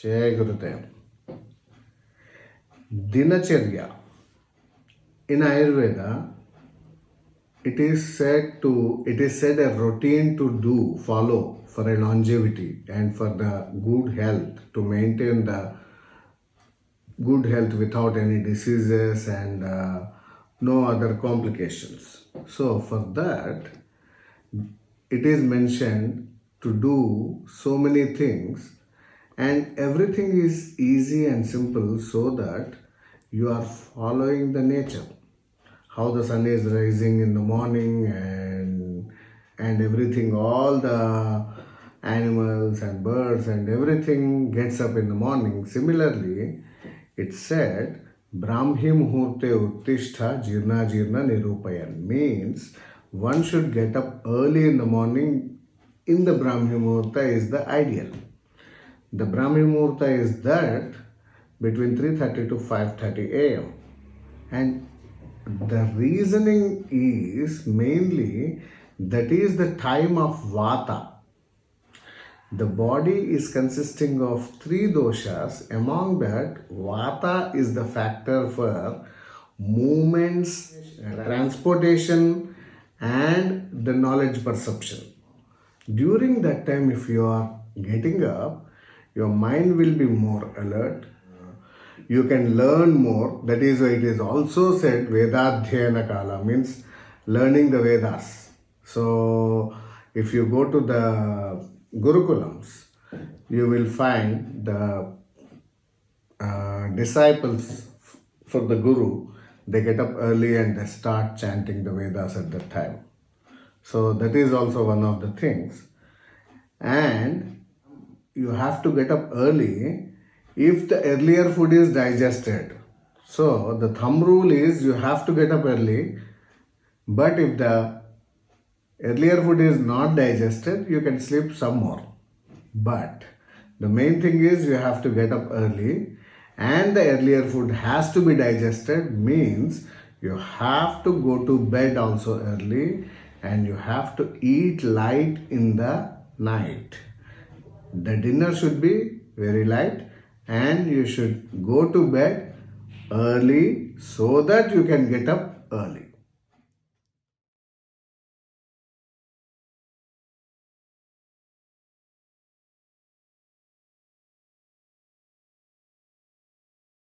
Jai Gurudev. Dinacharya. In Ayurveda, it is said a routine to follow for a longevity and for the good health, to maintain the good health without any diseases and no other complications. So for that, it is mentioned to do so many things, and everything is easy and simple so that you are following the nature. How the sun is rising in the morning and everything, all the animals and birds and everything gets up in the morning. Similarly, it said, Brahmi Muhurta Uttishta Jirna Jirna Nirupayan, means one should get up early in the morning. In the Brahmi Muhurta is the ideal. The Brahmi Muhurta is that between 3:30 to 5:30 a.m. And the reasoning is mainly that is the time of Vata. The body is consisting of 3 doshas. Among that, Vata is the factor for movements, transportation, and the knowledge perception. During that time, if you are getting up, your mind will be more alert. You can learn more. That is why it is also said Vedadhyayana Kala, means learning the Vedas. So if you go to the Gurukulams, you will find the disciples for the Guru, they get up early and they start chanting the Vedas at that time. So that is also one of the things. And you have to get up early if the earlier food is digested. So the thumb rule is you have to get up early, but if the earlier food is not digested, you can sleep some more. But the main thing is you have to get up early, and the earlier food has to be digested, means you have to go to bed also early, and you have to eat light in the night. The dinner should be very light, and you should go to bed early so that you can get up early.